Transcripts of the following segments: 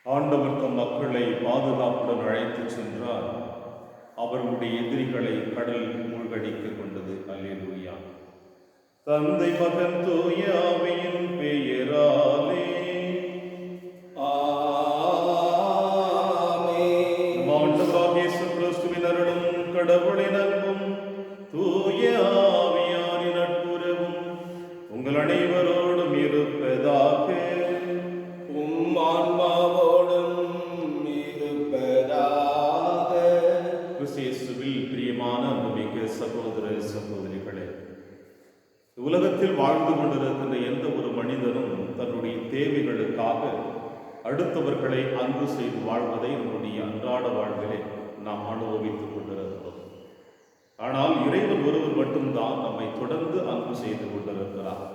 ஆண்டவர் தம் மக்களை பாதுகாப்புடன் அழைத்துச் சென்றார். அவர்களுடைய எதிரிகளை கடல் மூழ்கடிக்க கொண்டது. அல்லேலூயா. தந்தை மகன் தூய ஆவியின் பெயராலே ஆமென். ஆண்டவராகிய இயேசு கிறிஸ்துவின் அருளும் கடவுளின் அன்பும் தூய ஆவியாரின் நட்புறவும் உங்கள் அனைவரோடும் இருப்பதாக. ஆன்மாவோடும் இருப்பதாக. கிறிஸ்துவில் பிரியமான அன்புமிக்க சகோதர சகோதரிகளே, உலகத்தில் வாழ்ந்து கொண்டிருக்கின்ற எந்த ஒரு மனிதனும் தன்னுடைய தேவைகளுக்காக அடுத்தவர்களை அன்பு செய்து வாழ்வதை நம்முடைய அன்றாட வாழ்விலே நாம் அனுபவித்துக் கொண்டிருக்கிறோம். ஆனால் இறைவன் ஒருவர் மட்டும்தான் நம்மை தொடர்ந்து அன்பு செய்து கொண்டிருக்கிறார்.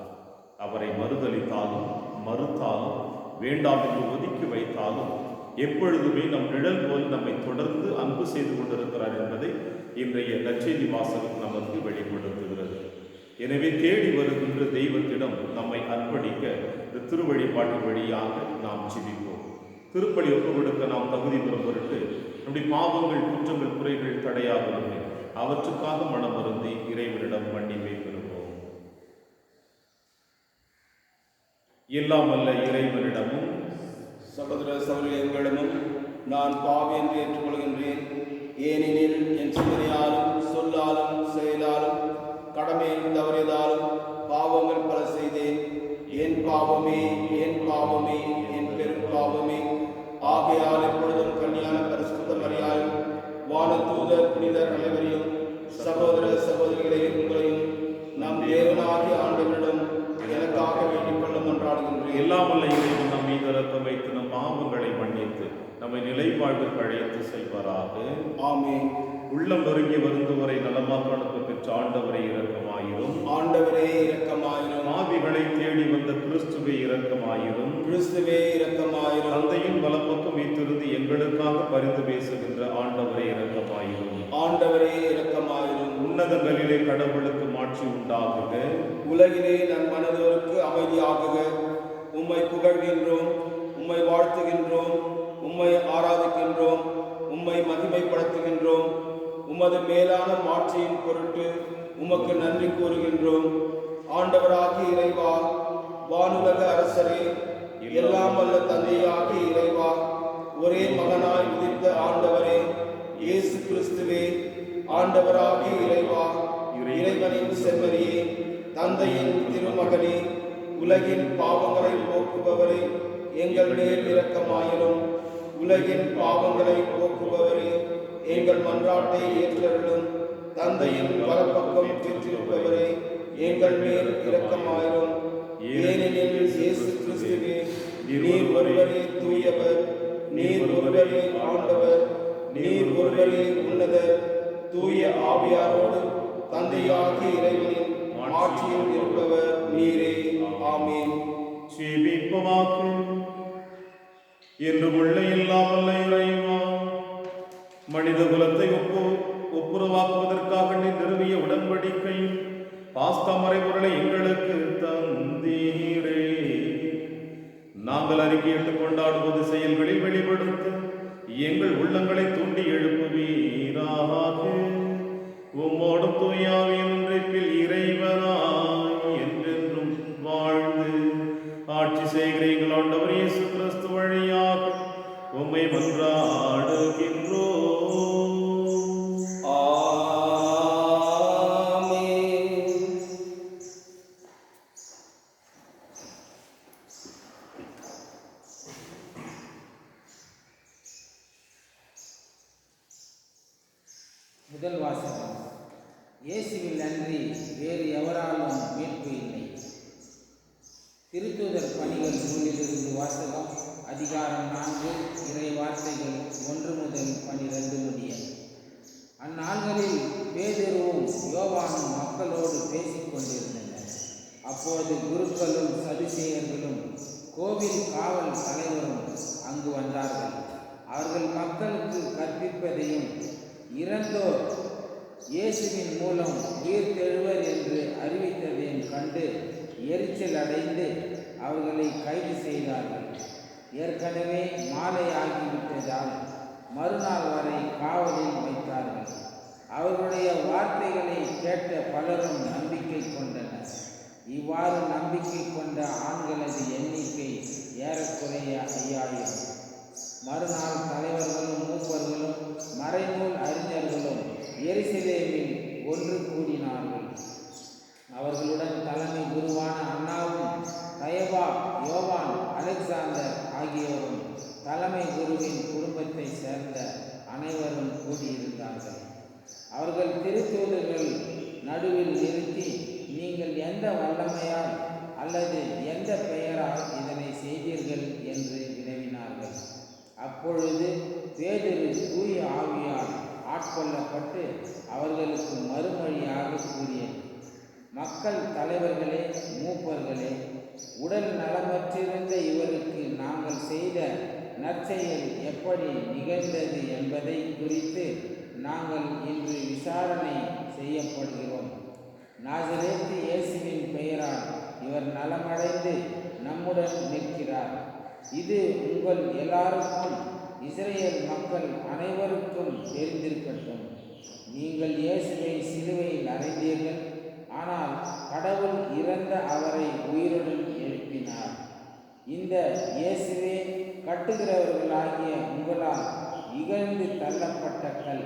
அவரை மறுதளித்தாலும் மறுத்தாலும் வேண்டாம் என்று ஒதுக்கி வைத்தாலும் எப்பொழுதுமே நம் நிழல் போல் நம்மை தொடர்ந்து அன்பு செய்து கொண்டிருக்கிறார் என்பதை இன்றைய நற்செய்தி வாசகம் நமக்கு வெளிப்படுத்துகிறது. எனவே தேடி வருகின்ற தெய்வத்திடம் நம்மை அர்ப்பணிக்க இந்த திருவழிபாட்டின் வழியாக நாம் ஜெபிப்போம். திருப்பலி ஒப்புக் கொடுக்க நாம் தகுதி பெறும் பொருட்டு நம்முடைய பாவங்கள், குற்றங்கள், குறைகள் தடையாகவில்லை. அவற்றுக்காக மனம் வருந்தி இறைவனிடம் மன்னிப்பை பெறுவோம். எல்லாம் வல்ல இறைவனிடமும் சகோதர சகோதரிகளிடமும் நான் பாவி என்று ஏற்றுக்கொள்கின்றேன். ஏனெனில் என் சிந்தனையாலும் சொல்லாலும் செயலாலும் கடமையில் தவறியதாலும் பாவங்கள் பல செய்தேன். என் பாவமே என் பாவமே என் பெரும் பாவமே. ஆகையால் எப்பொழுதும் கன்னியான பரிசுத்த மரியாதையும் வானதூதர் புனிதர் அனைவரையும் சகோதர சகோதரிகளையும் உங்களையும் நம் தேவனாகிய ஆண்டவரிடம் எனக்காக வேண்டிக் கொள்ள மன்றாடுகின்றேன். எல்லாம் வல்ல இறைவன் நம் மீது இரக்கம் வைத்து நம் பாவங்களை மன்னித்து நம்மை நிலைவாழ்வுக்கு அழைத்து செல்வாராக. ஆமென். உள்ளம் நொறுங்கி வருந்துவரை நலமாக அனுப்ப பெற்ற ஆண்டவரை இரக்கமாயிரும். ஆண்டவரே இரக்கமாயிரும். பாவிகளை தேடி வந்த கிறிஸ்துவே இரக்கமாயிரும். கிறிஸ்துவே இரக்கமாயிரும். தந்தையின் வலப்பக்கம் வைத்திருந்து எங்களுக்காக பரிந்து பேசுகின்ற ஆண்டவரை இரக்கமாயிரும். ஆண்டவரே இரக்கமாயிரும். உன்னதங்களிலே கடவுளுக்கு மாட்சி உண்டாகுக. உலகிலே நம் மனதோருக்கு அமைதியாகுக. உம்மை புகழ்கின்றோம், உம்மை வாழ்த்துகின்றோம், உம்மை ஆராதிக்கின்றோம், உம்மை மகிமைப்படுத்துகின்றோம். உமது மேலான மாட்சியின் பொருட்டு உமக்கு நன்றி கூறுகின்றோம். ஆண்டவராகிய இறைவா, வானுலக அரசரே, எல்லாம் வல்ல தந்தையாகிய இறைவா, ஒரே மகனாய் உதித்த ஆண்டவரே இயேசு கிறிஸ்துவே, ஆண்டவராகிய இறைவா, இறைவனின் செம்மறியே, தந்தையின் திருமகனே, உலகின் பாவங்களை போக்குபவரே, எங்கள் மேல் இரக்கமாயிரும். உலகின் பாவங்களை போக்குபவரே, எங்கள் மன்றாட்டை ஏற்றருளும். தந்தையின் வலப்பக்கம் பெற்றிருப்பவரே, எங்கள் மேல் இரக்கமாயிரும். ஏனெனில் இயேசு கிறிஸ்துவே, நீர் ஒருவரே தூயவர், நீர் ஒருவரே ஆண்டவர், நீர் ஒருவரே உன்னதர், தூய ஆவியாரோடு தந்தையாகிய இறைவனின் ஆட்சியில் இருப்பவர் நீரே. ஆமென். ஜெபிப்போமாக. என்று உள்ள எல்லாம் வல்ல இறைவா, மனித குலத்தை ஒப்புரவாக்குவதற்காக நீ நிறுவிய உடன்படிக்கையும் பாஸ்தா மறைபொருளை எங்களுக்கு தந்தீரே. நாங்கள் அறிக்கையிட்டு கொண்டாடுவது செயல்களில் வெளிப்படுத்த எங்கள் உள்ளங்களை தூண்டி எழுப்புவீராக. உம்மோடும் தூயாவின் ஒன்றிப்பில் இறைவனாய் என்றென்றும் வாழ்ந்து ஆட்சி செய்கிற எங்கள் ஆண்டவர் இயேசு கிறிஸ்து வழியாக உம்மை மன்றாடுகின்றோம். முதல் வாசகம். இயேசுவில் அன்றி வேறு எவராலும் மீட்பு இல்லை. திருத்தூதர் பணிகள் நூலிலிருந்து வாசகம். அதிகாரம் 4, இறை வார்த்தைகள் 1 முதல் 12 முடிய. அந்நாள்களில் பேதுருவும் யோவானும் மக்களோடு பேசிக் கொண்டிருந்தனர். அப்போது குருக்களும் சதுசேயர்களும் கோவில் காவல் தலைவரும் அங்கு வந்தார்கள். அவர்கள் மக்களுக்கு கற்பிப்பதையும் இறந்தோர் இயேசுவின் மூலம் உயிர் தெழுவர் என்று அறிவித்ததையும் கண்டு எரிச்சல் அடைந்து அவர்களை கைது செய்தார்கள். ஏற்கனவே மாலை ஆகிவிட்டதால் மறுநாள் வரை காவலில் வைத்தார்கள். அவர்களுடைய வார்த்தைகளை கேட்ட பலரும் நம்பிக்கை கொண்டனர். இவ்வாறு நம்பிக்கை கொண்ட ஆண்களது எண்ணிக்கை ஏறக்குறைய 5000. மறுநாள் தலைவர்களும் மூப்பர்களும் மறைநூல் அறிஞர்களும் எருசலேமில் ஒன்று கூடினார்கள். அவர்களுடன் தலைமை குருவான அன்னாவும் கயபா, யோவான், அலெக்சாந்தர் ஆகியோரும் தலைமை குருவின் குடும்பத்தை சேர்ந்த அனைவரும் கூடியிருந்தார்கள். அவர்கள் திருத்தூதர்கள் நடுவில் நிறுத்தி, நீங்கள் எந்த வல்லமையால் அல்லது எந்த பெயரால் இதனை செய்தீர்கள் என்று வினவினார்கள். அப்பொழுது பேதுரு தூய ஆவியால் ஆட்கொள்ளப்பட்டு அவர்களுக்கு மறுமொழியாக கூறியது, மக்கள் தலைவர்களே, மூப்பர்களே, உடல் நலமற்றிருந்த இவருக்கு நாங்கள் செய்த நற்செயல் எப்படி நிகழ்ந்தது என்பதை குறித்து நாங்கள் இன்று விசாரணை செய்யப்படுகிறோம். நாசரேத்து இயேசுவின் பெயரால் இவர் நலமடைந்து நம்முடன் நிற்கிறார். இது உங்கள் எல்லாருக்கும் இஸ்ரேல் மக்கள் அனைவருக்கும் தெரிந்திருக்கட்டும். நீங்கள் இயேசுவை சிலுவையில் அறைந்தீர்கள், ஆனால் கடவுள் இறந்த அவரை உயிருடன் எழுப்பினார். இந்த இயேசுவே கட்டுகிறவர்களாகிய உங்களால் இகழ்ந்து தள்ளப்பட்ட கல்,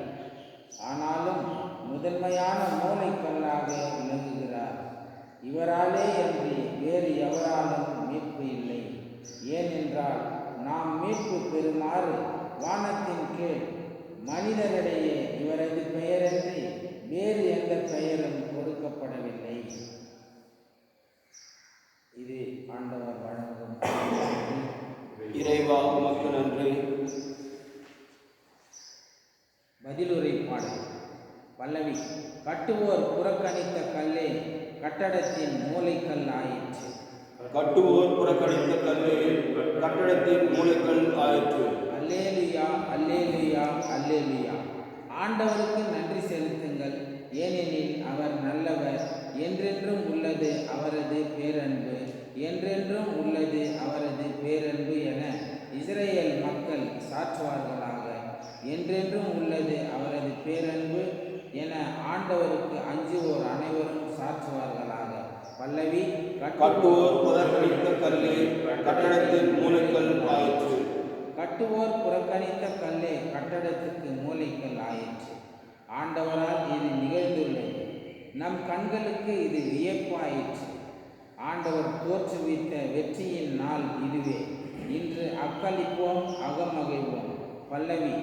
ஆனாலும் முதன்மையான மூளைக்கல்லாக விளங்குகிறார். இவராலே அன்றி வேறு எவராலும் மீட்பு இல்லை. ஏனென்றால் நாம் மீட்பு பெறுமாறு வானத்தின் கீழ் மனிதரிடையே இவரது பெயரன்றி வேறு எந்த பெயரும் கொடுக்கப்படவில்லை. இது ஆண்டவர் வழங்கும் இறைவா உமக்கு நன்றி. பதிலுரை பாடல். பல்லவி. கட்டுவோர் புறக்கணித்த கல்லே கட்டடத்தின் மூலைக்கல் ஆயிற்று. கட்டுவோர் புறக்கணித்த கல்லே கட்டடத்தின் மூலைக்கல் ஆயிற்று. அல்லேலுயா, அல்லேலுயா, அல்லேலுயா. ஆண்டவருக்கு நன்றி செலுத்துங்கள், ஏனெனில் அவர் நல்லவர். என்றென்றும் உள்ளது அவரது பேரன்பு, என்றென்றும் உள்ளது அவரது பேரன்பு என இஸ்ரேல் மக்கள் சாற்றுவார்களாக. என்றென்றும் உள்ளது அவரது பேரன்பு என ஆண்டவருக்கு அஞ்சுவோர் அனைவரும் சாற்றுவார்களாக. பல்லவி. கட்டுவோர் புறக்கணித்த கல்லே கட்டடத்தின் மூலைக்கல் ஆயிற்று. கட்டுவோர் புறக்கணித்த கல்லே கட்டடத்துக்கு மூலைக்கல் ஆயிற்று. ஆண்டவரால் இது நிகழ்ந்துள்ளது. நம் கண்களுக்கு இது வியப்பாயிற்று. ஆண்டவர் தோற்றுவித்த வெற்றியின் நாள் இதுவே. இன்று அக்களிப்போம், அகமகிழ்வோம். பல்லவி.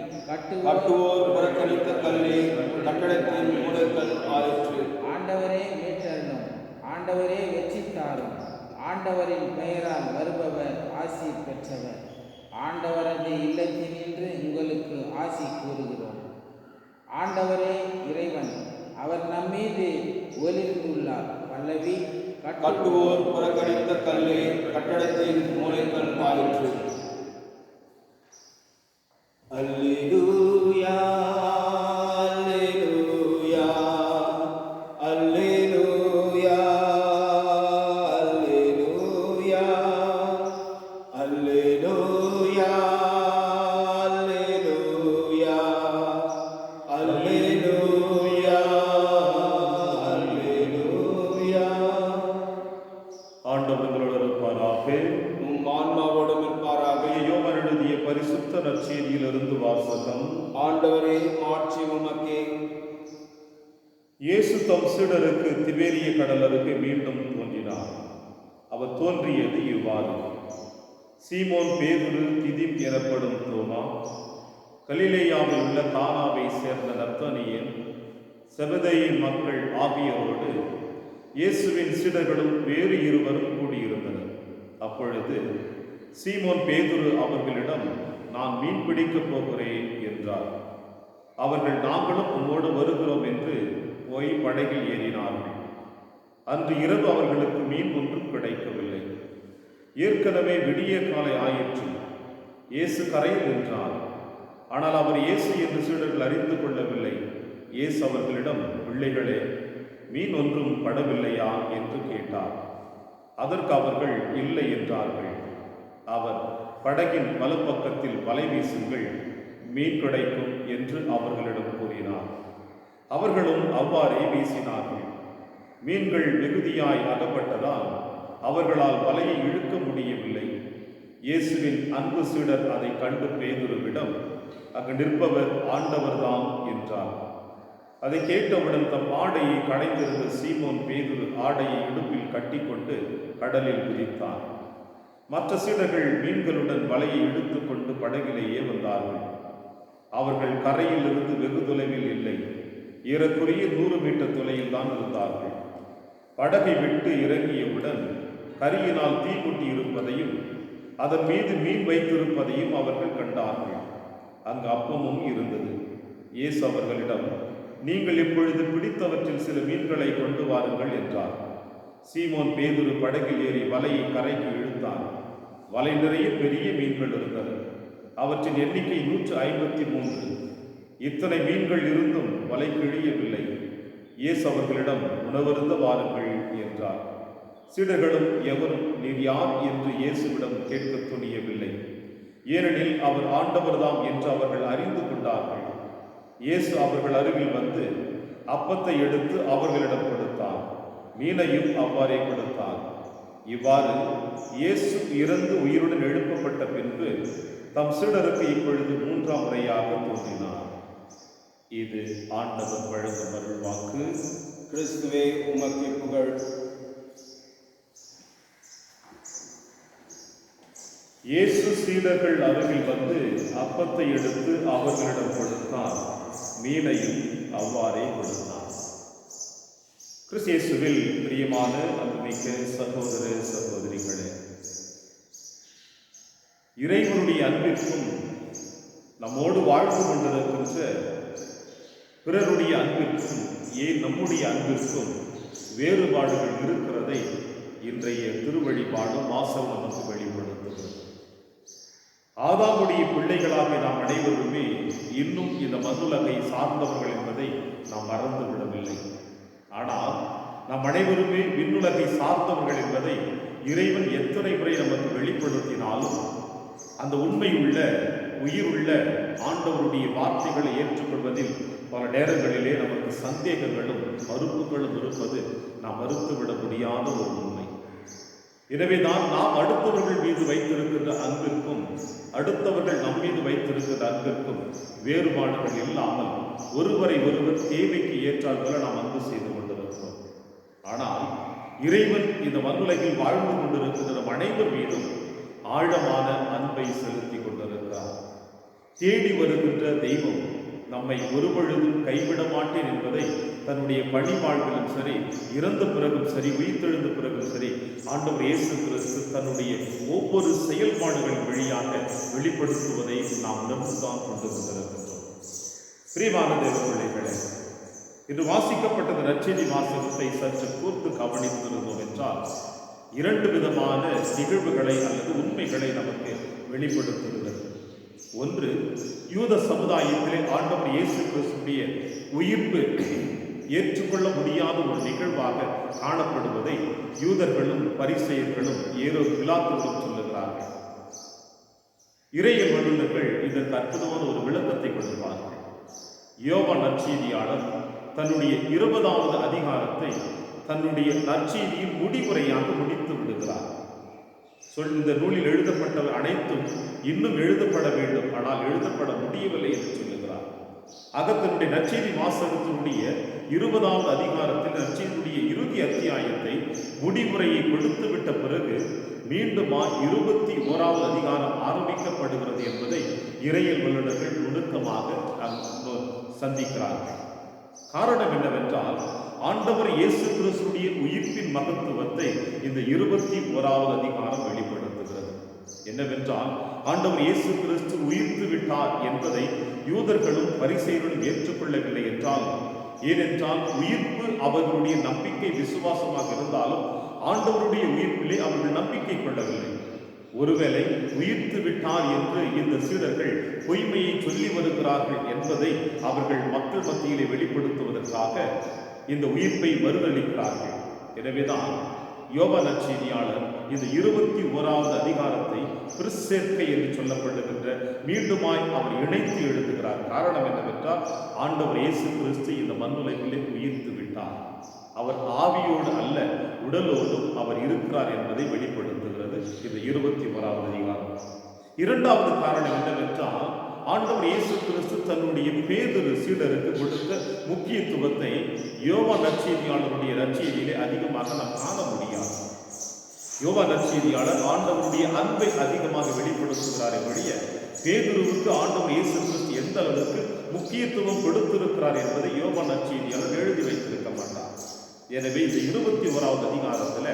கட்டுவோர் புறக்கணித்த கல்லே கட்டடத்தின் மூலைக்கல் ஆயிற்று. ஆண்டவரே மீட்டருளும், ஆண்டவரே வெற்றி தாரும். ஆண்டவரின் பெயரால் வருபவர் ஆசி பெற்றவர். ஆண்டவரது இல்லத்தினின்று உங்களுக்கு ஆசி கூறுகிறோம். ஆண்டவரே இறைவன், அவர் நம்மீது ஒளிர்ந்துள்ளார். பல்லவி. கட்டுவோர் புறக்கணித்த கல்லே கட்டடத்தின் மூலைக்கல் ஆயிற்று. அல்லேலூயா, அல்லேலூயா, அல்லேலூயா, அல்லேலூயா, அல்லேலூயா, அல்லேலூயா, அல்லேலூயா, அல்லேலூயா. ஆண்டவர்களோடு இருப்பாராக. உம் ஆன்மாவோடும் இருப்பாராக. யோவான் எழுதிய பரிசுத்த நற்செய்தியிலிருந்து வாசகம். ஆண்டவரே மாட்சி உமக்கே. இயேசு தம் சீடருக்கு திபேரிய கடல் அருகே மீண்டும் தோன்றினார். அவர் தோன்றியது இவ்வாறு. சீமோன் பேதுரு, திதிம் எனப்படும் தோமா, கலிலேயாவில் உள்ள கானாவை சேர்ந்த நத்தனியேல், செபதேயின் மக்கள் ஆகியோரோடு இயேசுவின் சீடர்களும் வேறு இருவரும் கூடியிருந்தனர். அப்பொழுது சீமோன் பேதுரு அவர்களிடம், நான் மீன் பிடிக்கப் போகிறேன் என்றார். அவர்கள், நாங்களும் உம்மோடு வருகிறோம் என்று போய் படகில் ஏறினார்கள். அன்று இரவு அவர்களுக்கு மீன் ஒன்றும் கிடைக்கவில்லை. ஏற்கனவே விடிய காலை ஆயிற்று. இயேசு கரையில் நின்றார். ஆனால் அவர் இயேசு என்று சீடர்கள் அறிந்து கொள்ளவில்லை. இயேசு அவர்களிடம், பிள்ளைகளே, மீன் ஒன்றும் படவில்லையா என்று கேட்டார். அதற்கு அவர்கள் இல்லை என்றார்கள். அவர், படகின் வலப்பக்கத்தில் வலை வீசுங்கள், மீன் கிடைக்கும் என்று அவர்களிடம் கூறினார். அவர்களும் அவ்வாறே வீசினார்கள். மீன்கள் மிகுதியாய் அகப்பட்டதால் அவர்களால் வலையை இழுக்க முடியவில்லை. இயேசுவின் அன்பு சீடர் அதை கண்டு பேதுருவிடம், அங்கு நிற்பவர் ஆண்டவர்தாம் என்றார். அதை கேட்டவுடன் தம் ஆடையை களைந்திருந்த சீமோன் பேதுரு ஆடையை இடுப்பில் கட்டிக்கொண்டு கடலில் குதித்தார். மற்ற சீடர்கள் மீன்களுடன் வலையை இழுத்து கொண்டு படகிலேயே வந்தார்கள். அவர்கள் கரையிலிருந்து வெகு தொலைவில் இல்லை, ஏறக்குறைய 100 மீட்டர் தொலைவில் தான் இருந்தார்கள். படகை விட்டு இறங்கியவுடன் கரியினால் தீமுட்டி இருப்பதையும் அதன் மீது மீன் வைத்திருப்பதையும் அவர்கள் கண்டார்கள். அங்கு அப்பமும் இருந்தது. இயேசு அவர்களிடம், நீங்கள் இப்பொழுது பிடித்தவற்றில் சில மீன்களை கொண்டு வாருங்கள் என்றார். சீமோன் பேதுரு படகில் ஏறி வலையை கரைக்கு இழுத்தான். வலை நிறைய பெரிய மீன்கள் இருந்தன. அவற்றின் எண்ணிக்கை 153. இத்தனை மீன்கள் இருந்தும் வலை கிழியவில்லை. இயேசு அவர்களிடம், உணவருந்த வாருங்கள் என்றார். சீடர்களும் எவரும் நீர் யார் என்று இயேசுவிடம் கேட்க துணியவில்லை. ஏனெனில் அவர் ஆண்டவர்தாம் என்று அவர்கள் அறிந்து கொண்டார்கள். இயேசு அவர்கள் அருகில் வந்து அப்பத்தை எடுத்து அவர்களிடம் கொடுத்தார். மீனையும் அவ்வாறே கொடுத்தார். இவ்வாறு இயேசு இறந்து உயிருடன் எழுப்பப்பட்ட பின்பு தம் சீடருக்கு இப்பொழுது 3ஆம் முறையாக தோன்றினார். இது ஆண்டவர் வழங்கும் அருள்வாக்கு. கிறிஸ்துவே உமக்கு புகழ். இயேசு சீடர்கள் அருகில் வந்து அப்பத்தை எடுத்து அவர்களிடம் கொடுத்தார். மீனையும் அவ்வாறே கொடுத்தார். கிறிஸ்து இயேசுவில் பிரியமான அன்புமிக்க சகோதர சகோதரிகளே, இறைவனுடைய அன்பிற்கும் நம்மோடு வாழ்ந்து கொண்டிருக்கின்ற பிறருடைய அன்பிற்கும் ஏன் நம்முடைய அன்பிற்கும் வேறுபாடுகள் இருக்கிறதை இன்றைய திருவழிபாடு வாசகம் நமக்கு வெளிப்படுத்துகிறது. ஆதாமுடைய பிள்ளைகளாக நாம் அனைவருமே இன்னும் இந்த மண்ணுலகை சார்ந்தவர்கள் என்பதை நாம் மறந்துவிடவில்லை. ஆனால் நாம் அனைவருமே விண்ணுலகை சார்ந்தவர்கள் என்பதை இறைவன் எத்தனை முறை நமக்கு வெளிப்படுத்தினாலும் அந்த உண்மையுள்ள உயிருள்ள ஆண்டவருடைய வார்த்தைகளை ஏற்றுக்கொள்வதில் பல நேரங்களிலே நமக்கு சந்தேகங்களும் மறுப்புகளும் இருப்பது நாம் மறுத்துவிட முடியாத ஒரு உண்மை. எனவேதான் நாம் அடுத்தவர்கள் மீது வைத்திருக்கின்ற அன்பிற்கும் அடுத்தவர்கள் நம் மீது வைத்திருக்கின்ற அன்பிற்கும் வேறுபாடுகள் இல்லாமல் ஒருவரை ஒருவர் தேவைக்கு ஏற்றால் போல நாம் அன்பு செய்து கொண்டிருக்கிறோம். ஆனால் இறைவன் இந்த மண்ணுலகில் வாழ்ந்து கொண்டிருக்கின்ற நம் அனைவர் மீதும் ஆழமான அன்பை செலுத்தி கொண்டிருக்கிறார். தேடி வருகின்ற தெய்வம் நம்மை ஒருபொழுதும் கைவிட மாட்டேன் என்பதை தன்னுடைய பணி வாழ்விலும் சரி, இறந்த பிறகும் சரி, உயிர்த்தெழுந்த பிறகும் சரி, ஆண்டவர் இயேசு கிறிஸ்து தன்னுடைய ஒவ்வொரு செயல்பாடுகளின் வழியாக வெளிப்படுத்துவதை நாம் உணர்ந்துதான் கொண்டு வந்திருக்கின்றோம். பிரியமான தேவ பிள்ளைகளே, இன்று வாசிக்கப்பட்ட நற்செய்தி வாசகத்தை சற்று கூர்ந்து கவனித்திருந்தோம் என்றால் 2 விதமான நிகழ்வுகளை அல்லது உண்மைகளை நமக்கு வெளிப்படுத்துகிறது. ஒன்று, யூத சமுதாயத்திலே ஆண்டவர் இயேசு கிறிஸ்துடைய உயிர்ப்பு ஏற்றுக்கொள்ள முடியாத ஒரு நிகழ்வாக காணப்படுவதை யூதர்களும் பரிசேயர்களும் பிலாத்துவும் சொல்லுகிறார்கள். இறைய வல்லுநர்கள் இதற்கு அற்புதமான ஒரு விளக்கத்தை கொடுப்பார்கள். யோவான் நற்செய்தியாளர் தன்னுடைய 20வது அதிகாரத்தை தன்னுடைய நற்செய்தியின் முடிவுரையாக முடித்து விடுகிறார். இந்த நூலில் எழுதப்பட்டவை அனைத்தும் இன்னும் எழுதப்பட வேண்டும், ஆனால் எழுதப்பட முடியவில்லை என்று சொல்லுகிறார். தன்னுடைய நற்செய்தி வாசகத்தினுடைய 20வது அதிகாரத்தில் நற்செய்தியுடைய இறுதி அத்தியாயத்தை முடிவுரையை கொடுத்து விட்ட பிறகு மீண்டும் 21வது அதிகாரம் ஆரம்பிக்கப்படுகிறது என்பதை இறையியல் வல்லுநர்கள் நுணுக்கமாக சந்திக்கிறார்கள். காரணம் என்னவென்றால், ஆண்டவர் இயேசு கிறிஸ்துடைய உயிர்ப்பின் மகத்துவத்தை இந்த 21வது அதிகாரம் வெளிப்படுத்துகிறது. என்னவென்றால், ஆண்டவர் இயேசு கிறிஸ்து உயிர்த்து விட்டார் என்பதை யூதர்களும் பரிசேயர்களும் ஏற்றுக்கொள்ளவில்லை ஏனென்றால் உயிர்ப்பு அவர்களுடைய நம்பிக்கை விசுவாசமாக இருந்தாலும் ஆண்டவருடைய உயிர்ப்பிலே அவர்கள் நம்பிக்கை கொள்ளவில்லை. ஒருவேளை உயிர்த்து விட்டார் என்று இந்த சீடர்கள் பொய்மையை சொல்லி வருகிறார்கள் என்பதை அவர்கள் மக்கள் மத்தியிலே வெளிப்படுத்துவதற்காக இந்த உயிர்ப்பை மறுதளிக்கிறார்கள். எனவேதான் யோவான் நற்செய்தியாளர் இந்த 21வது அதிகாரத்தை பிற்சேர்க்கை என்று சொல்லப்படுகின்ற மீண்டுமாய் அவர் இணைத்து எழுதுகிறார். காரணம் என்னவென்றால், ஆண்டவர் இயேசு கிறிஸ்து இந்த மண்ணுலகிலே உயிர்த்து விட்டார். அவர் ஆவியோடு அல்ல, உடலோடும் அவர் இருக்கிறார் என்பதை வெளிப்படுத்துகிறது இந்த 21வது அதிகாரம். இரண்டாவது காரணம் என்னவென்றால், ஆண்டவர் இயேசு கிறிஸ்து தன்னுடைய பேதுரு சீடருக்கு கொடுத்த முக்கியத்துவத்தை யோவான் நற்செய்தியாளருடைய நற்செய்தியிலே அதிகமாக நாம் காண முடியாது. யோவான் நற்செய்தியாளர் ஆண்டவருடைய அன்பை அதிகமாக வெளிப்படுத்துகிறாரே ஒழிய, பேதுருவுக்கு ஆண்டவர் இயேசு கிறிஸ்து எந்த அளவுக்கு முக்கியத்துவம் கொடுத்திருக்கிறார் என்பதை யோவான் நற்செய்தியாளர் எழுதி வைத்திருக்க மாட்டார். எனவே இந்த 21வது அதிகாரத்தில்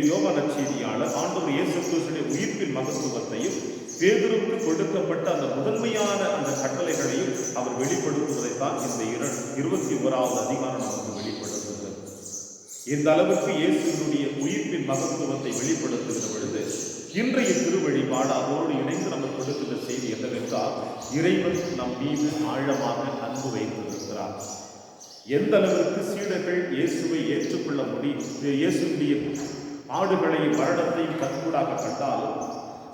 யோவான் நற்செய்தியாளர் ஆண்டவர் இயேசு கிறிஸ்துவின் உயிர்ப்பின் மகத்துவத்தையும் பேதுருவுக்கு கொடுக்கப்பட்ட அந்த முதன்மையான அந்த கட்டளைகளையும் அவர் வெளிப்படுத்துவதைத்தான் இந்த 21வது அதிகாரம் நமக்கு வெளிப்படுத்துகிறது. இந்த அளவுக்கு இயேசுவினுடைய உயிர்ப்பின் மகத்துவத்தை வெளிப்படுத்துகிற பொழுது இன்றைய திருவழிபாடு அதோடு இணைந்து நமக்கு கொடுக்கின்ற செய்தி என்னவென்றால், இறைவன் நம் மீது ஆழமாக அன்பு வைத்திருக்கிறார். எந்த அளவிற்கு சீடர்கள் இயேசுவை ஏற்றுக்கொள்ள முடியும், இயேசுடைய பாடுகளையும் மரணத்தையும் கண்கூடாக கண்டாலும்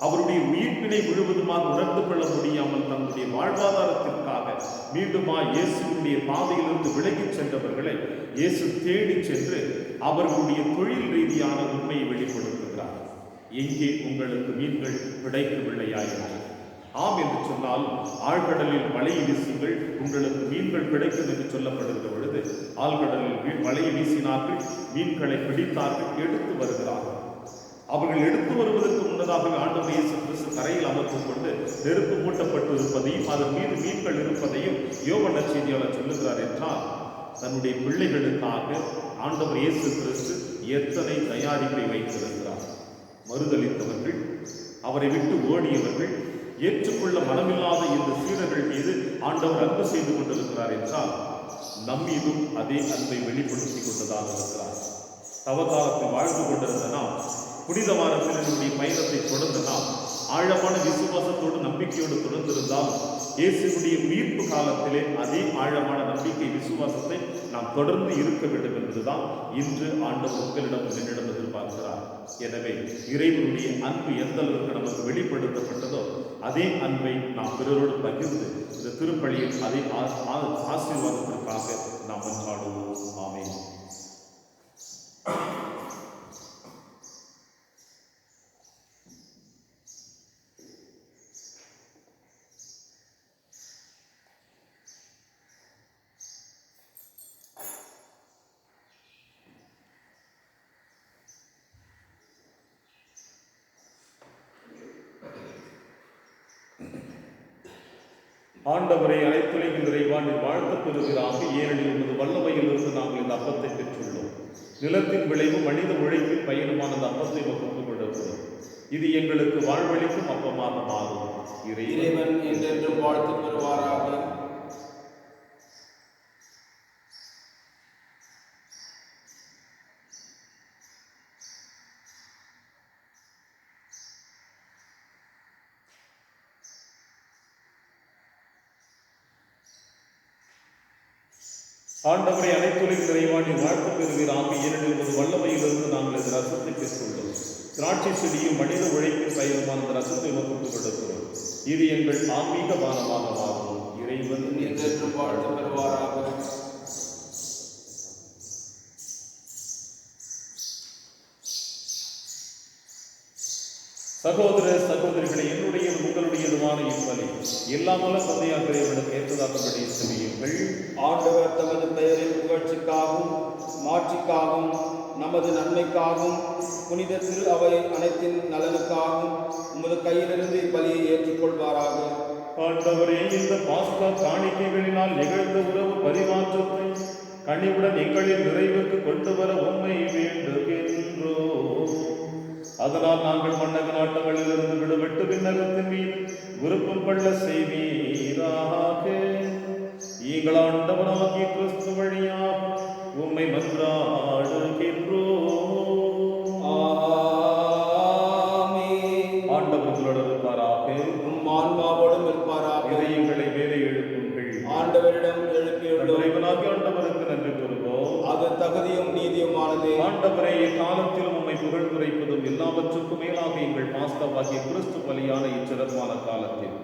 அவருடைய உயிர்ப்பினை முழுவதுமாக உணர்ந்து கொள்ள முடியாமல் தன்னுடைய வாழ்வாதாரத்திற்காக மீண்டுமா இயேசுடைய பாதையிலிருந்து விலகிச் சென்றவர்களை இயேசு தேடி சென்று அவர்களுடைய தொழில் ரீதியான உண்மையை வெளிப்படுத்துகிறார். எங்கே உங்களுக்கு மீன்கள் கிடைக்கவில்லையா என்று. ஆம் என்று சொன்னால், ஆழ்கடலில் வலையை வீசுங்கள், உங்களுக்கு மீன்கள் கிடைக்கும் என்று சொல்லப்படுகிற பொழுது ஆழ்கடலில் வலையை வீசினார்கள், மீன்களை பிடித்தார்கள், எடுத்து வருகிறார்கள். அவர்கள் எடுத்து வருவதற்கு முன்னதாகவே ஆண்டவர் இயேசு கிறிஸ்து கரையில் அமர்ந்து கொண்டு நெருப்பு மூட்டப்பட்டு இருப்பதையும் அதன் மீது மீன்கள் இருப்பதையும் யோவான் நற்செய்தியாளர் சொல்லுகிறார் என்றால், தன்னுடைய பிள்ளைகளுக்காக ஆண்டவர் இயேசு கிறிஸ்து எத்தனை தயாரிப்பை வைத்திருக்கிறார். மறுதளித்தவர்கள், அவரை விட்டு ஓடியவர்கள், ஏற்றுக்கொள்ள மனமில்லாத இந்த சீடர்கள் மீது ஆண்டவர் அன்பு செய்து கொண்டிருக்கிறார் என்றால், நம்மீதும் அதே அன்பை வெளிப்படுத்தி கொண்டதாக இருக்கிறார். தவகாலத்தில் வாழ்ந்து கொண்டிருந்த நாம், புனித வாரத்தில் என்னுடைய பயணத்தை தொடர்ந்து நாம் ஆழமான விசுவாசத்தோடு நம்பிக்கையோடு தொடர்ந்திருந்தால், இயேசுடைய உயிர்ப்பு காலத்திலே அதே ஆழமான நம்பிக்கை விசுவாசத்தை நாம் தொடர்ந்து இருக்க வேண்டும் என்பதுதான் இன்று ஆண்டவர் உங்களிடம் என்னிடம் எதிர்பார்க்கிறார். எனவே இறைவனுடைய அன்பு எந்த அளவுக்கு நமக்கு வெளிப்படுத்தப்பட்டதோ அதே அன்பை நாம் பிறரோடு பகிர்ந்து இந்த திருப்பலியில் அதே ஆசீர்வாதத்திற்காக நாம் மன்றாடுவோம். ஆமென். ஆண்டவரை அனைத்துலகின் இறைவான் வாழ்த்து பெறுகிறாக, ஏனெனில் உமது வல்லமையிலிருந்து நாங்கள் இந்த அப்பத்தை பெற்றுள்ளோம். நிலத்தின் விளைவு மனித உழைப்பின் பயனுமான அந்த அப்பத்தை ஒப்புக் கொண்டிருக்கிறோம். இது எங்களுக்கு வாழ்வளிக்கும் அப்பமாக மாறும். இறைவன் என்றென்றும் வாழ்த்து பெறுவாராக. ஆண்டவரை அனைத்துலகின் இறைவான் வாழ்த்து பெறுகிறாக, ஏனெனில் உமது வல்லமையிலிருந்து நாங்கள் இந்த ரசத்தை பெற்றுள்ளோம். திராட்சை செடியும் மனித உழைப்பின் பயனுமான அந்த ரசத்தை ஒப்புக் கொடுக்கிறோம். இது எங்கள் ஆன்மீக பானமாக மாறும். இறைவன் என்றென்றும் வாழ்த்து பெறுவாராக. சகோதர சகோதரிகளை, என்னுடைய உங்களுடையதுமான இப்பலி எல்லாமல்ல தந்தையாக இறைவனுக்கு ஏற்றதாகபடி செய்யுங்கள். ஆண்டவர் தமது பெயரின் புகழ்ச்சிக்காகவும் மாட்சிக்காகவும் நமது நன்மைக்காகவும் புனித திரு அவை அனைத்தின் நலனுக்காகவும் உமது கையிலிருந்து இப்பலியை ஏற்றுக்கொள்வாராக. ஆண்டவரே, இந்த பாஸ்கா காணிக்கைகளினால் நிகழ்ந்த உறவு பரிமாற்றத்தை கனிவுடன் எங்களின் நிறைவுக்கு கொண்டு வர உம்மை வேண்டுகின்றோம். அதனால் நாங்கள் மன்னக நாட்டங்களிலிருந்து விடுபட்டு விண்ணகத்தின் மீது விருப்பம் கொள்ள செய்வீராக. நீங்கள் ஆண்டவராகிய கிறிஸ்து வழியாக உம்மை மன்றாடுகின்றோம். ஆண்டவர்களோடு இருப்பாராக, ஆன்மாவோடும் இருப்பாராக. இதயங்களை மேலே எழுப்புங்கள். ஆண்டவரிடம் எழுப்பியுள்ளோம். இறைவனாகிய ஆண்டவருக்கு நன்றி கூறுவோம். அது அது தகுதியும் நீதியுமானது. ஆண்டவரே, காலத்திலும் உம்மை புகழ்ந்துரைப்பதும் எல்லாவற்றுக்கும் மேலாக எங்கள் பாஸ்தாவாகிய கிறிஸ்து பலியான இச்சிறப்பான காலத்தில்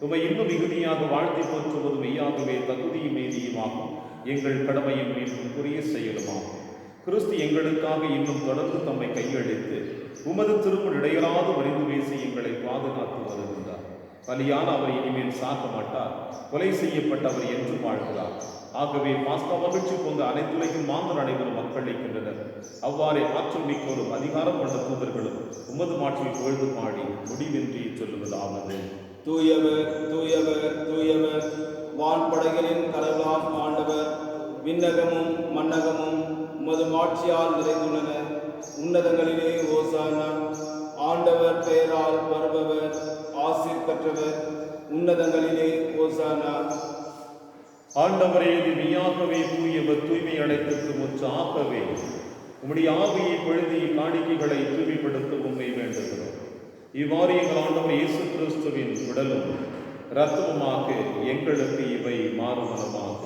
உம்மை இன்னும் மிகுதியாக வாழ்த்தி போற்றுவது மெய்யாகவே தகுதியும் நீதியுமாகும், எங்கள் கடமையும் மீட்புக்குரிய செயலுமாகும். கிறிஸ்து எங்களுக்காக இன்னும் தொடர்ந்து தம்மை கையளித்து உமது திருமுன் இடையராது வரிந்து பேசி எங்களை பாதுகாத்து வருகின்றார். பலியான அவர் இனிமேல் சாக்க மாட்டார், கொலை செய்யப்பட்ட அவர் என்றும் வாழ்கிறார். ஆகவே பாஸ்கா மகிழ்ச்சி போன்ற அனைத்துலகின் மாந்தர் அனைவரும் மக்களிக்கின்றனர். அவ்வாறே ஆற்றல் மிக்கோரும் அதிகாரம் கொண்ட தூதர்களும் உமது மாற்றில் புகழ்ந்து பாடி முடிவின்றி சொல்லுவதாவது: தூயவர், தூயவர், தூயவர், வான்படைகளின் கடவுளாம் ஆண்டவர். விண்ணகமும் மன்னகமும் உமது மாட்சியால் நிறைந்துள்ளன. உன்னதங்களிலே ஓசானா. ஆண்டவர் பெயரால் வருபவர் ஆசீர் பெற்றவர். உன்னதங்களிலே ஓசானா. ஆண்டவரே, இது மெய்யாகவே தூயவர், தூய்மை அடைத்தற்கு முற்றாகவே உம்முடைய ஆவியை பொழுதி காணிக்கைகளை தூய்மைப்படுத்த உண்மை வேண்டுகிறோம். இவ்வாறு எங்கள் ஆண்டவர் இயேசு கிறிஸ்துவின் உடலும் இரத்தமுமாக எங்களுக்கு இவை மாறுமனமாக.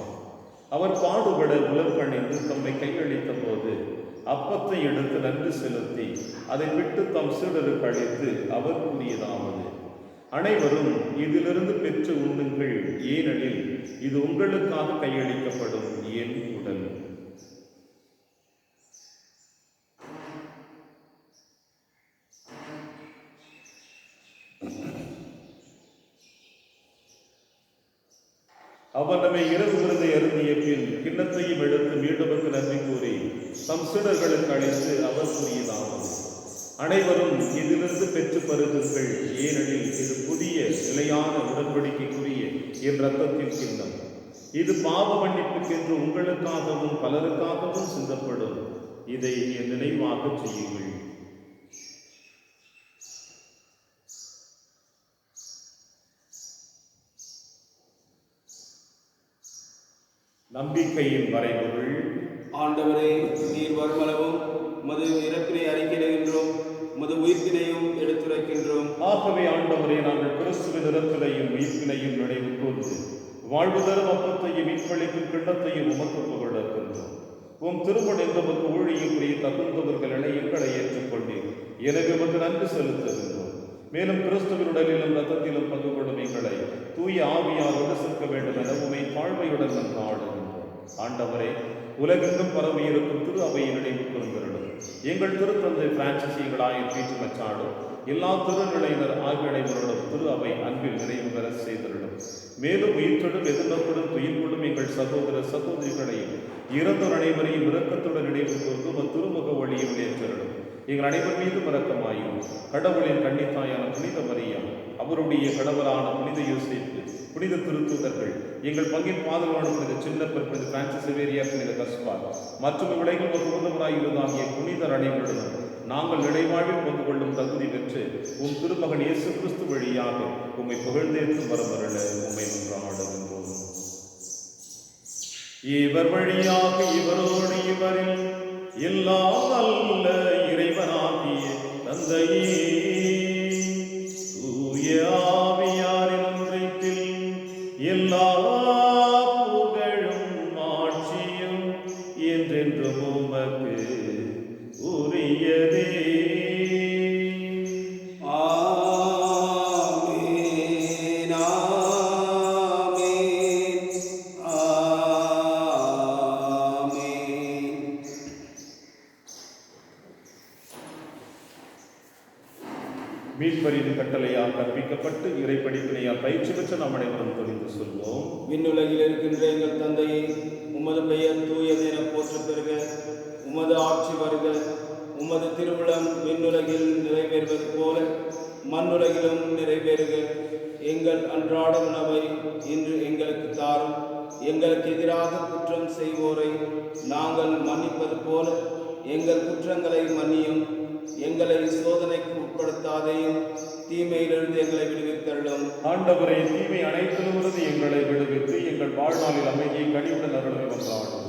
அவர் பாடுபட உலர்கணிந்து தம்மை கையளித்த போது அப்பத்தை எடுத்து நன்றி செலுத்தி அதை விட்டு தம் சீடருக்கு அளித்து அவர் கூறியதாவது: அனைவரும் இதிலிருந்து பெற்று உண்ணுங்கள், ஏனெனில் இது உங்களுக்காக கையளிக்கப்படும் என் உடல். அவர் நம்மை இரவு விருதை அருந்திய பின் கிண்ணத்தையும் எடுத்து மீண்டுமக்கு நன்றி கூறி தம் சீடர்களுக்கு அளித்து அவர் கூறியதாவது: அனைவரும் இதிலிருந்து பெற்று பருகுங்கள், ஏனெனில் இது புதிய நிலையான உடன்படிக்கைக்குரிய என் இரத்தத்தின் கிண்ணம். இது பாவ மன்னிப்புக்கென்று உங்களுக்காகவும் பலருக்காகவும் சிந்தப்படும். இதை என் நினைவாக செய்யுங்கள். நம்பிக்கையின் வரைவுகள். ஆண்டவரே, நீர் வருமளவும் மது இறப்பினை அறிக்கையிடுகின்றோம், மது உயிர்ப்பினையும் எடுத்துரைக்கின்றோம். ஆகவே ஆண்டவரே, நாங்கள் கிறிஸ்துவின் இறப்பினையும் உயிர்ப்பினையும் நினைவு கூர்ந்து வாழ்வு தரும் அப்பத்தையும் மீட்பளிக்கும் கிண்ணத்தையும் உமக்கு புகழ்கின்றோம். உம் திருமணம் நமக்கு ஊழியம் புரிய தகுந்தவர்களை எங்களை ஏற்றுக்கொண்டீர். எனவே உமக்கு நன்றி செலுத்துகின்றோம். மேலும் கிறிஸ்துவின் உடலிலும் ரத்தத்திலும் பங்கு கொள்ளும் எங்களை தூய ஆவியால் உடசிருக்க வேண்டும் என உமை தாழ்மையுடன் ஆடுகின்றோம். ஆண்டவரே, உலகெங்கும் பரவி இருக்கும் திரு அவையை நினைவு கூர்ந்திருடும். எங்கள் திருத்தந்தை பிரான்சிஸ், எங்கள் ஆயர் பீட்டர் மச்சாடும் எல்லா திருநிலையினர் ஆகிய அனைவரோடும் திரு அவை அன்பில் நிறைவு பெற செய்திருடும். மேலும் உயிர்த்தொடும் எதிர்நோக்குடன் துயில் கொள்ளும் எங்கள் சகோதர சகோதரிகளையும் இறந்தோர் அனைவரையும் இரக்கத்துடன் நினைவு கூர்ந்து திருமுக ஒளியும் ஏற்றிருடும். எங்கள் அனைவர் மீதும் இரக்கமாயும் கடவுளின் கன்னித்தாயான புனித மரியம், அவருடைய கணவரான புனித யோசேப்பு, புனித திருத்தூதர்கள், எங்கள் பங்கின் பாதுகாவலர் புனித சின்னப்பர், புனித பிரான்சிஸ் சேவேரியா, புனித கஸ்பார் மற்றும் உலகில் உகந்தவராயிருந்தாகிய புனிதர் அனைவருடன் நாங்கள் நினைவாழ்வில் பங்கு கொள்ளும் தகுதி பெற்று உம் திருமகன் இயேசு கிறிஸ்து வழியாக உம்மை புகழ்ந்தேற்று வரமருள உம்மை மன்றாடுகின்றோம். இவர் வழியாக இவரோடு இவரில் எல்லாம் நல்ல இறைவனாகிய தந்தையே, தூய ஆவியாரின் ஒன்றிப்பில் எல்லா புகழும் ஆட்சியும் என்றென்றும் உமக்கு உரியதே. ஆமென், ஆமென், ஆமென். மீட்பரின் கட்டளையால் கற்பிக்கப்பட்டு இறை படிப்பினையால் பயிற்சி பெற்ற நாம் அனைவரும் தொழிந்து சொல்வோம். விண்ணுலகில் இருக்கின்ற எங்கள் தந்தையே, உமது பெயர் தூயது என போற்றப் பெறுக. உமது ஆட்சி வருக. உமது திருவிழம் விண்ணுலகில் நிறைவேறுவது போல மண்ணுலகிலும் நிறைவேறுக. எங்கள் அன்றாட உணவை இன்று எங்களுக்கு தாரும். எங்களுக்கு எதிராக குற்றம் செய்வோரை நாங்கள் மன்னிப்பது போல எங்கள் குற்றங்களை மன்னியும். எங்களை சோதனைக்கு உட்படுத்தாதையும், தீமையிலிருந்து எங்களை விடுவித்தருளும். ஆண்டவரே, தீமை அனைத்திலிருந்து எங்களை விடுவித்து எங்கள் வாழ்நாளில் அமைதியை கனிவுடன் அருளை வந்தாடும்.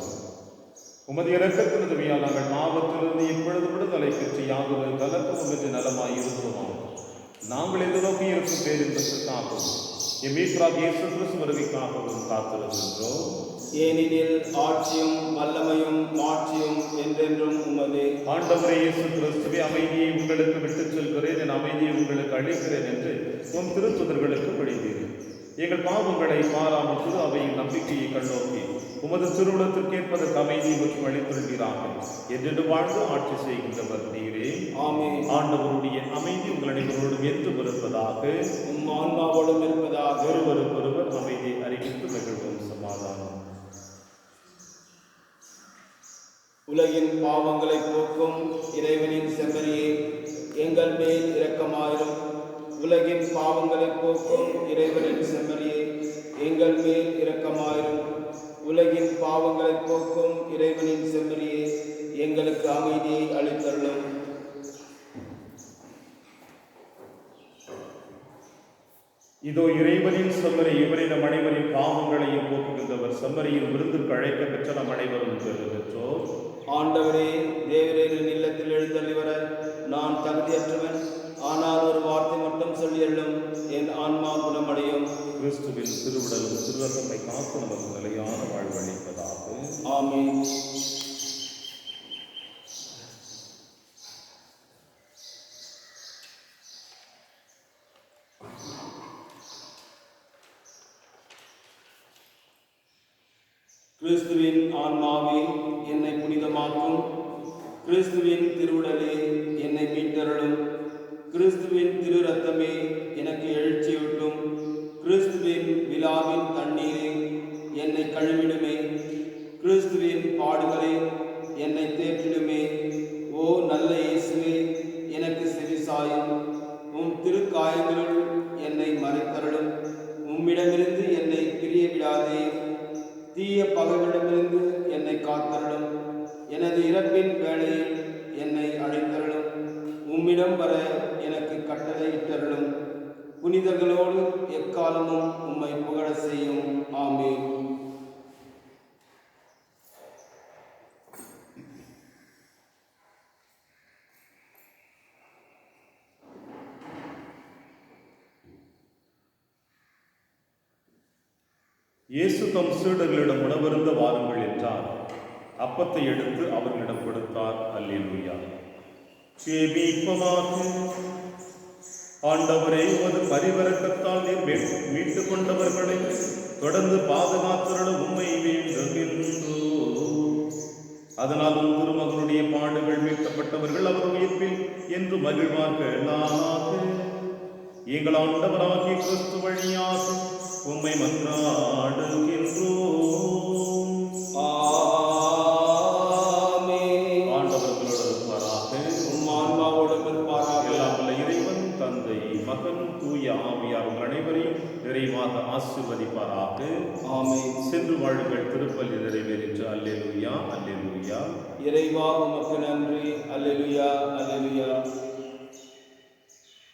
உமது இரக்கத்தின் உதவியால் நாங்கள் ஆபத்திலிருந்து எப்பொழுது விடுதலை பெற்று யாதொரு கலக்கமும் நலமாய் இருந்தோம். நாங்கள் எதிர்நோக்கி இருக்கும் பேரின்பத்திற்காகவும் என் மீட்பராகிய இயேசு கிறிஸ்து வருகைக்காகவும் காத்திருக்கின்றோம். ஏனெனில் ஆட்சியும் வல்லமையும் மாட்சியும் என்றென்றும் உமதே. ஆண்டவரே இயேசு கிறிஸ்துவே, அமைதியை உங்களுக்கு விட்டுச் செல்கிறேன், என் அமைதியை உங்களுக்கு அளிக்கிறேன் என்று உம் திருத்துதர்களுக்கு மொழிந்தீர். எங்கள் பாவங்களை மாறாமல் திரு அவையின் நம்பிக்கையை கண்ணோக்கி உமது திருவுளத்திற்கேற்பதற்கு அமைதியை மற்றும் அளித்துள்ளாக என்று வாழ்ந்து ஆட்சி செய்கின்றவர் நீரே. ஆமென். ஆண்டவருடைய அமைதி உங்கள் அனைவரோடும் என்றும் இருப்பதாக, உம் ஆன்மாவோடும் இருப்பதாக. ஒருவருக்கொருவர் அமைதியை அறிவித்து மகிழ்வோம். சமாதானம். உலகின் பாவங்களை போக்கும் இறைவனின் செம்மறியே, எங்கள் மேல் இரக்கமாயிரும். உலகின் பாவங்களை போக்கும் இறைவனின் செம்மறியே, எங்கள் மேல் இரக்கமாயிரும். உலகின் பாவங்களை போக்கும் இறைவனின் செம்மறியே, எங்களுக்கு அமைதியை அளித்தருளும். இதோ இறைவனின் செம்மறி, இவரை நம் அனைவரின் பாவங்களையும் போக்குகின்றவர். செம்மறியின் விருந்திற்கு அழைக்க பெற்ற நம் அனைவரும் பெற்றோர். ஆண்டவரே, தேவரேரின் இல்லத்தில் எழுந்தள்ளி வர நான் தகுதியற்றவன். ஆனால் ஒரு வார்த்தை மட்டும் சொல்லியள்ளும், என் ஆன்மா குணமடையும். கிறிஸ்துவின் திருவுடலும் திருரத்தமை காத்து நமக்கு நிலையான வாழ்வளிப்பதாக. ஆமென். கிறிஸ்துவின் ஆன்மாவே என்னை புனிதமாக்கும். கிறிஸ்துவின் திருவுடலே என்னை மீட்டருளும். கிறிஸ்துவின் திரு ரத்தமே எனக்கு எழுச்சியூட்டும். கிறிஸ்துவின் விழாவின் தண்ணீரே என்னை கழுவிடுமே. கிறிஸ்துவின் பாடுகளே என்னை தேற்றிடுமே. ஓ நல்ல இயேசுவே, எனக்கு செவிசாயும். உம் திருக்காயங்களுள் என்னை மறைத்தருளும். உம்மிடமிருந்து என்னை பிரிய விடாதே. தீய பகைவரிடமிருந்து என்னை காத்தருளும். எனது இறப்பின் வேளையில் என்னை அழைத்தருளும். உம்மிடம் வர எனக்கு கட்டளையிட்டருளும். புனிதர்களோடு எக்காலமும் உம்மை புகழ செய்யும். ஆமென். இயேசு தம் சீடர்களிடம் உணவருந்த வாருங்கள் என்றார். அப்பத்தை எடுத்து அவர்களிடம் கொடுத்தார். அல்லேலூயா. ஜெபிப்போமாக. ஆண்டவரே, உமது பரிவரக்கத்தால் நீர் மீட்டுக் கொண்டவர்களை தொடர்ந்து பாதுகாத்தருள உம்மை வேண்டுகின்றோம். அதனால் உம் திருமகனுடைய பாடுகள் மீட்கப்பட்டவர்கள் அவர் உயிர்ப்பில் என்று மகிழ்வார்களாக. எங்கள் ஆண்டவராகிய கிறிஸ்து வழியாக உம்மை மன்றாடுகின்றோம். ஆமென். ஆண்டவர்களோடு இருப்பாராக. உம் ஆன்மாவோடும் இருப்பாராக. எல்லாம் வல்ல இறைவன் தந்தை, மகன், தூய ஆவியார் உங்கள் அனைவரையும் நிறைவாக ஆசீர்வதிப்பாராக. ஆமென். சென்று வாழுங்கள். திருப்பலி நிறைவேறிற்று. அல்லேலூயா, அல்லேலூயா. இறைவா உமக்கு நன்றி. அல்லேலூயா, அல்லேலூயா.